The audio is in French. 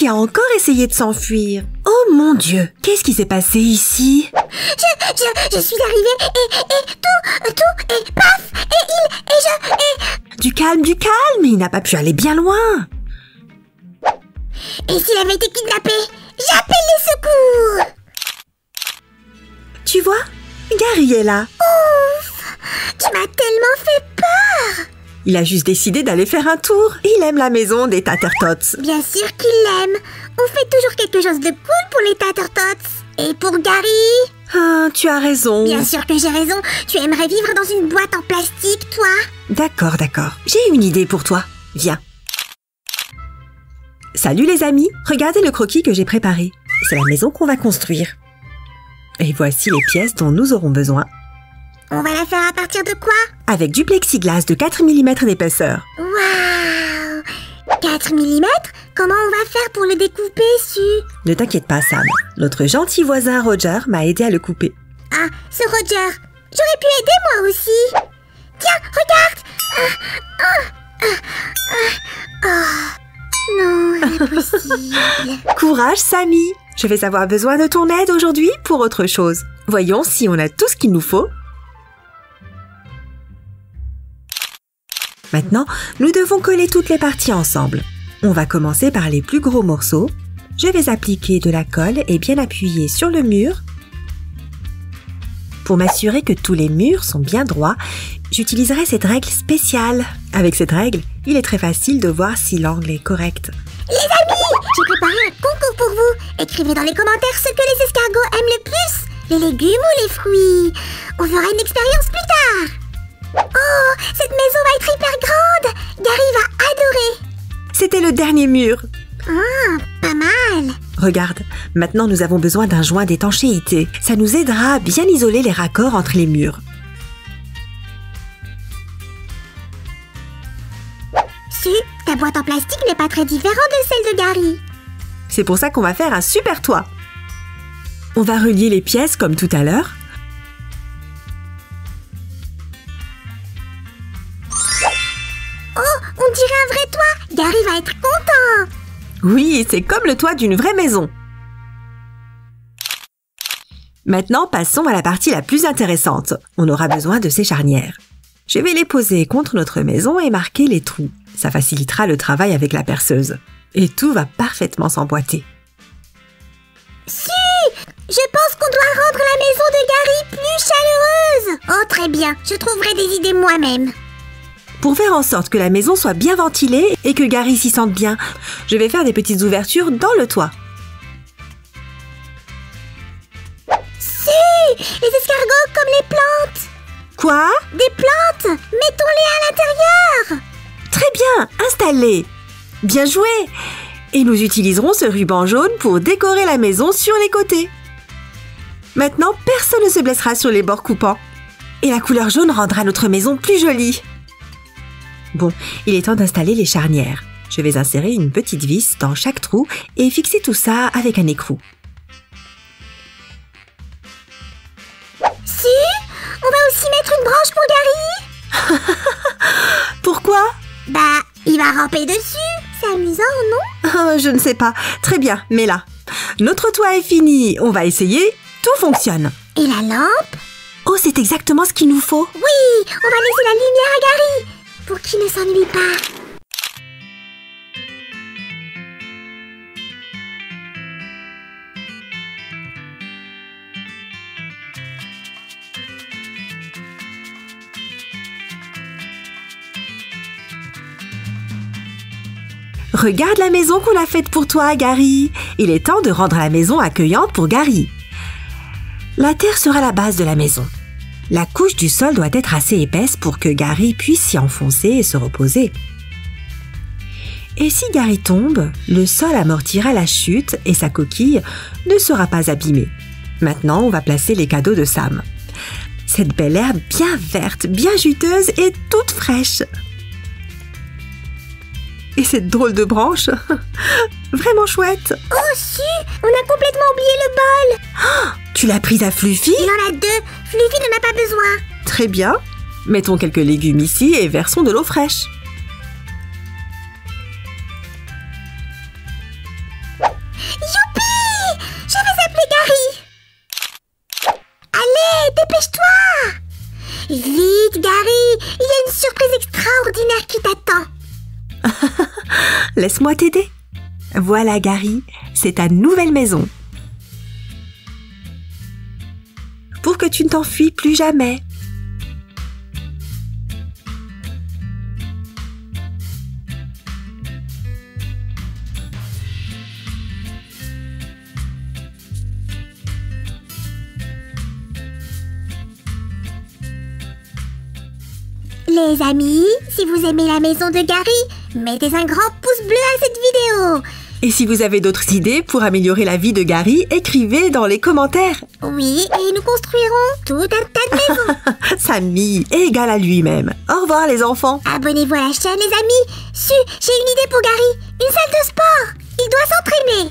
qui a encore essayé de s'enfuir. Oh mon Dieu, qu'est-ce qui s'est passé ici? Je suis arrivée et tout, et paf, Du calme, il n'a pas pu aller bien loin. Et s'il avait été kidnappé? J'appelle les secours! Tu vois, Gary est là. Ouf! Tu m'as tellement fait peur! Il a juste décidé d'aller faire un tour. Il aime la maison des Tattertots. Bien sûr qu'il l'aime. On fait toujours quelque chose de cool pour les Tattertots. Et pour Gary? Ah, tu as raison. Bien sûr que j'ai raison. Tu aimerais vivre dans une boîte en plastique, toi? D'accord. J'ai une idée pour toi. Viens. Salut les amis. Regardez le croquis que j'ai préparé. C'est la maison qu'on va construire. Et voici les pièces dont nous aurons besoin. On va la faire à partir de quoi? Avec du plexiglas de 4 mm d'épaisseur. Waouh! 4 mm? Comment on va faire pour le découper, Su? Ne t'inquiète pas, Sam. Notre gentil voisin Roger m'a aidé à le couper. Ah, ce Roger. J'aurais pu aider moi aussi. Tiens, regarde! Non, impossible. Courage, Sammy. Je vais avoir besoin de ton aide aujourd'hui pour autre chose. Voyons si on a tout ce qu'il nous faut. Maintenant, nous devons coller toutes les parties ensemble. On va commencer par les plus gros morceaux. Je vais appliquer de la colle et bien appuyer sur le mur. Pour m'assurer que tous les murs sont bien droits, j'utiliserai cette règle spéciale. Avec cette règle, il est très facile de voir si l'angle est correct. Les amis, j'ai préparé un concours pour vous. Écrivez dans les commentaires ce que les escargots aiment le plus. Les légumes ou les fruits. On fera une expérience plus tard. Oh, cette maison va être hyper grande. Gary va adorer. C'était le dernier mur. Ah, pas mal. Regarde, maintenant nous avons besoin d'un joint d'étanchéité. Ça nous aidera à bien isoler les raccords entre les murs. Su, ta boîte en plastique n'est pas très différente de celle de Gary. C'est pour ça qu'on va faire un super toit. On va relier les pièces comme tout à l'heure. Oh, on dirait un vrai toit. Gary va être content. Oui, c'est comme le toit d'une vraie maison. Maintenant, passons à la partie la plus intéressante. On aura besoin de ces charnières. Je vais les poser contre notre maison et marquer les trous. Ça facilitera le travail avec la perceuse. Et tout va parfaitement s'emboîter. Si! Je pense qu'on doit rendre la maison de Gary plus chaleureuse. Oh, très bien. Je trouverai des idées moi-même. Pour faire en sorte que la maison soit bien ventilée et que Gary s'y sente bien, je vais faire des petites ouvertures dans le toit. Si! Les escargots comme les plantes. Quoi? Des plantes! Mettons-les à l'intérieur. Très bien, installez. Bien joué. Et nous utiliserons ce ruban jaune pour décorer la maison sur les côtés. Maintenant, personne ne se blessera sur les bords coupants. Et la couleur jaune rendra notre maison plus jolie. Bon, il est temps d'installer les charnières. Je vais insérer une petite vis dans chaque trou et fixer tout ça avec un écrou. Si, on va aussi mettre une branche pour Gary. Pourquoi? Bah, il va ramper dessus. C'est amusant, non? Je ne sais pas. Très bien, mais là. Notre toit est fini. On va essayer. Tout fonctionne. Et la lampe? Oh, c'est exactement ce qu'il nous faut. Oui, on va laisser la lumière à Gary pour qu'il ne s'ennuie pas. Regarde la maison qu'on a faite pour toi, Gary. Il est temps de rendre la maison accueillante pour Gary. La terre sera la base de la maison. La couche du sol doit être assez épaisse pour que Gary puisse s'y enfoncer et se reposer. Et si Gary tombe, le sol amortira la chute et sa coquille ne sera pas abîmée. Maintenant, on va placer les cadeaux de Sam. Cette belle herbe bien verte, bien juteuse et toute fraîche. Et cette drôle de branche, vraiment chouette. Oh si, on a complètement oublié le bol. Oh, tu l'as prise à Fluffy? Il en a 2, Fluffy n'en a pas besoin. Très bien, mettons quelques légumes ici et versons de l'eau fraîche. extraordinaire qui t'attend. Laisse-moi t'aider. Voilà, Gary, c'est ta nouvelle maison. Pour que tu ne t'enfuis plus jamais. Les amis, si vous aimez la maison de Gary, mettez un grand pouce bleu à cette vidéo. Et si vous avez d'autres idées pour améliorer la vie de Gary, écrivez dans les commentaires. Oui, et nous construirons tout un tas de maisons. Samy est égal à lui-même. Au revoir les enfants. Abonnez-vous à la chaîne les amis. J'ai une idée pour Gary. Une salle de sport. Il doit s'entraîner.